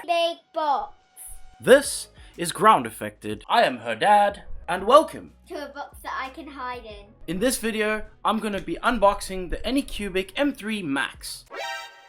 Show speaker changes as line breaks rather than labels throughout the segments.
big box.
This is Groundeffected. I am her dad, and welcome
To a box that I can hide in.
In this video, I'm gonna be unboxing the Anycubic M3 Max.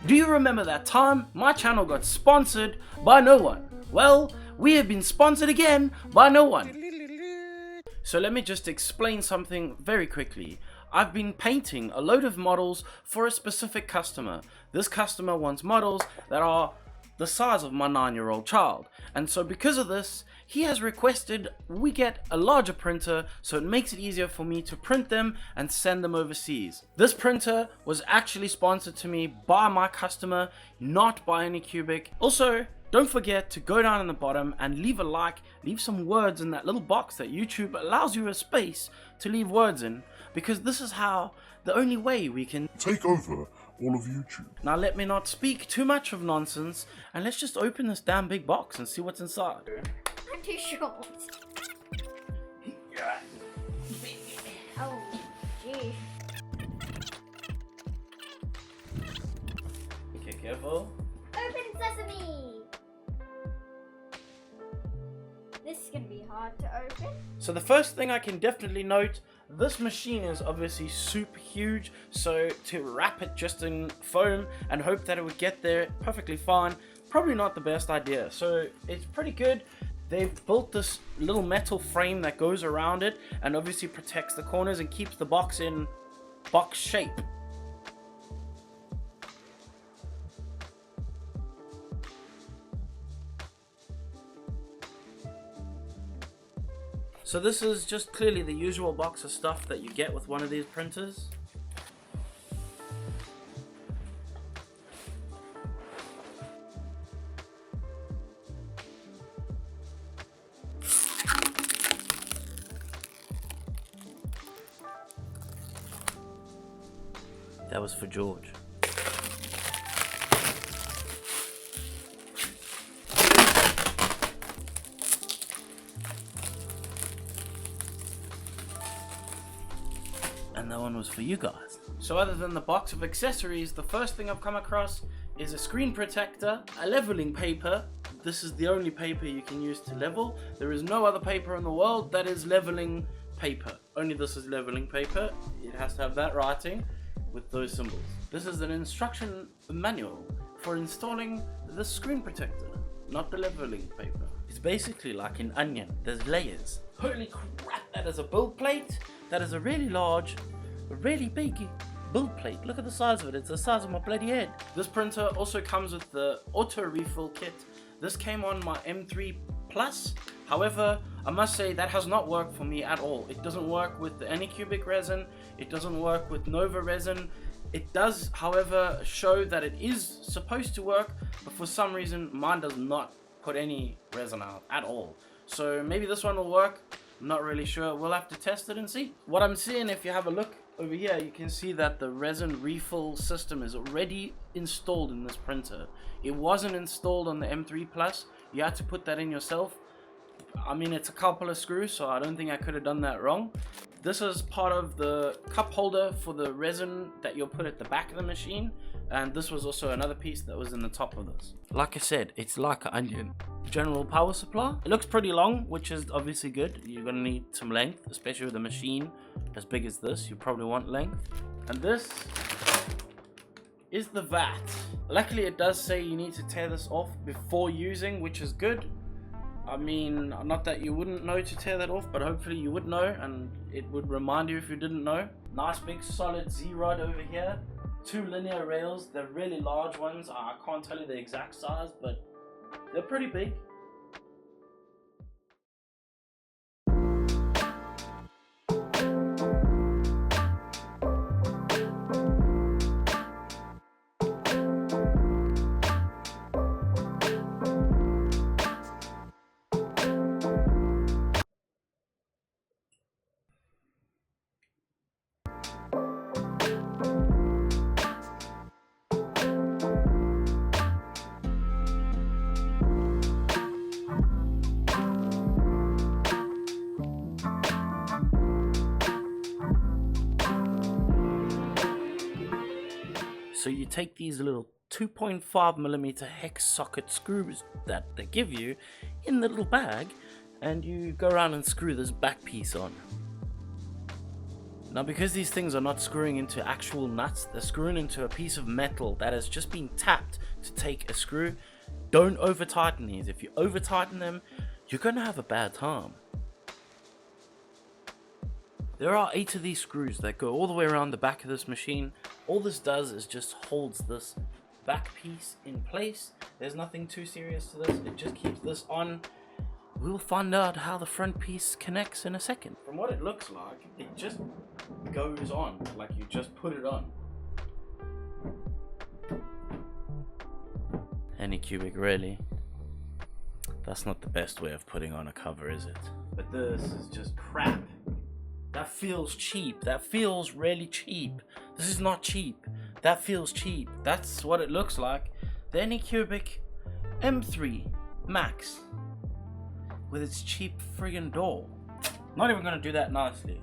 Do you remember that time my channel got sponsored by no one? Well, we have been sponsored again by no one. So let me just explain something very quickly. I've been painting a load of models for a specific customer. This customer wants models that are the size of my 9-year-old child. And so because of this, he has requested we get a larger printer so it makes it easier for me to print them and send them overseas. This printer was actually sponsored to me by my customer, not by Anycubic. Also, don't forget to go down in the bottom and leave a like, leave some words in that little box that YouTube allows you a space to leave words in, because this is how, the only way we can
take over all of YouTube.
Now let me not speak too much of nonsense, and let's just open this damn big box and see what's inside.
I'm too short. Oh, gee.
Okay, careful.
Open sesame! This is gonna be hard to open.
So the first thing I can definitely note, this machine is obviously super huge, so to wrap it just in foam and hope that it would get there perfectly fine, probably not the best idea. So it's pretty good. They've built this little metal frame that goes around it and obviously protects the corners and keeps the box in box shape. So this is just clearly the usual box of stuff that you get with one of these printers. That was for George. And that one was for you guys. So other than the box of accessories, the first thing I've come across is a screen protector, a leveling paper. This is the only paper you can use to level. There is no other paper in the world that is leveling paper. Only this is leveling paper. It has to have that writing with those symbols. This is an instruction manual for installing the screen protector, not the leveling paper. It's basically like an onion. There's layers. Holy crap, that is a build plate. That is a really large, a really big build plate. Look at the size of it. It's the size of my bloody head. This printer also comes with the auto refill kit. This came on my M3 Plus. However, I must say that has not worked for me at all. It doesn't work with the Anycubic resin. It doesn't work with Nova resin. It does, however, show that it is supposed to work, but for some reason mine does not put any resin out at all. So maybe this one will work. I'm not really sure. We'll have to test it and see. What I'm seeing, if you have a look over here, you can see that the resin refill system is already installed in this printer. It wasn't installed on the M3 Plus. You had to put that in yourself. I mean, it's a couple of screws, so I don't think I could have done that wrong. This is part of the cup holder for the resin that you'll put at the back of the machine, and this was also another piece that was in the top of this. Like I said, it's like an onion. General power supply. It looks pretty long, which is obviously good. You're gonna need some length, especially with a machine as big as this. You probably want length. And this is the vat. Luckily, it does say you need to tear this off before using, which is good. I mean, not that you wouldn't know to tear that off, but hopefully you would know, and it would remind you if you didn't know. Nice big solid Z-rod over here. 2 linear rails. They're really large ones. I can't tell you the exact size, but they're pretty big. So you take these little 2.5mm hex socket screws that they give you in the little bag, and you go around and screw this back piece on. Now, because these things are not screwing into actual nuts, they're screwing into a piece of metal that has just been tapped to take a screw. Don't over tighten these. If you over tighten them, you're gonna have a bad time. There are 8 of these screws that go all the way around the back of this machine. All this does is just holds this back piece in place. There's nothing too serious to this. It just keeps this on. We'll find out how the front piece connects in a second. From what it looks like, it just goes on, like you just put it on. Anycubic, really? That's not the best way of putting on a cover, is it? But this is just crap. That feels cheap. That feels really cheap. This is not cheap. That feels cheap. That's what it looks like. The Anycubic M3 Max with its cheap friggin' door. Not even gonna do that nicely.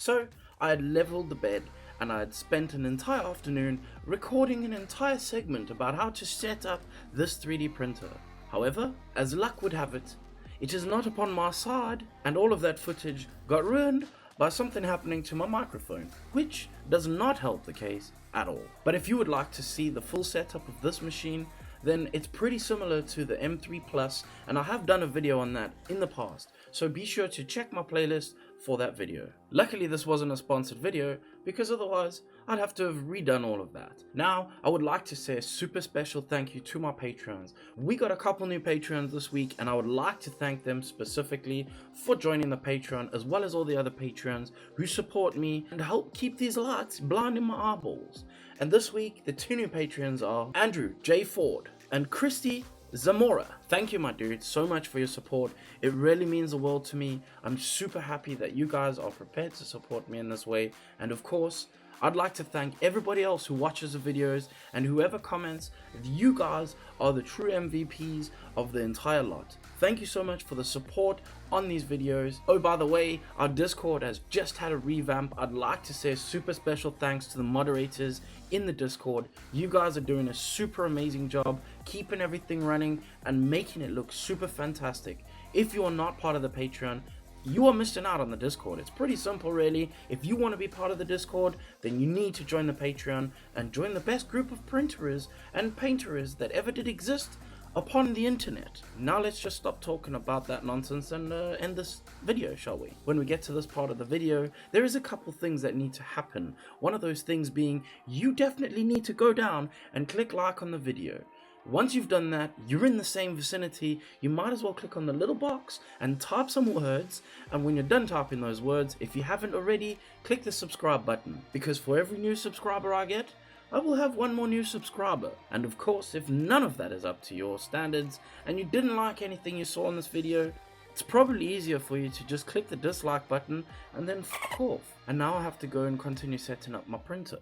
So I had leveled the bed and I had spent an entire afternoon recording an entire segment about how to set up this 3D printer. However, as luck would have it, it is not upon my side, and all of that footage got ruined by something happening to my microphone, which does not help the case at all. But if you would like to see the full setup of this machine, then it's pretty similar to the M3 Plus, and I have done a video on that in the past, so be sure to check my playlist for that video. Luckily this wasn't a sponsored video, because otherwise I'd have to have redone all of that. Now I would like to say a super special thank you to my patrons. We got a couple new patrons this week, and I would like to thank them specifically for joining the Patreon, as well as all the other patrons who support me and help keep these lights blinding my eyeballs. And this week the 2 new patrons are Andrew J. Ford and Christy Zamora. Thank you, my dude, so much for your support. It really means the world to me. I'm super happy that you guys are prepared to support me in this way. And of course, I'd like to thank everybody else who watches the videos and whoever comments. You guys are the true MVPs of the entire lot. Thank you so much for the support on these videos. Oh, by the way, our Discord has just had a revamp. I'd like to say a super special thanks to the moderators in the Discord. You guys are doing a super amazing job keeping everything running and making it look super fantastic. If you are not part of the Patreon, you are missing out on the Discord. It's pretty simple, really. If you want to be part of the Discord, then you need to join the Patreon and join the best group of printers and painters that ever did exist upon the internet. Now let's just stop talking about that nonsense and end this video, shall we? When we get to this part of the video, there is a couple things that need to happen. One of those things being, you definitely need to go down and click like on the video. Once you've done that, you're in the same vicinity, you might as well click on the little box and type some words, and when you're done typing those words, if you haven't already, click the subscribe button, because for every new subscriber I get, I will have 1 more new subscriber. And of course, if none of that is up to your standards, and you didn't like anything you saw in this video, it's probably easier for you to just click the dislike button and then f*** off. And now I have to go and continue setting up my printer.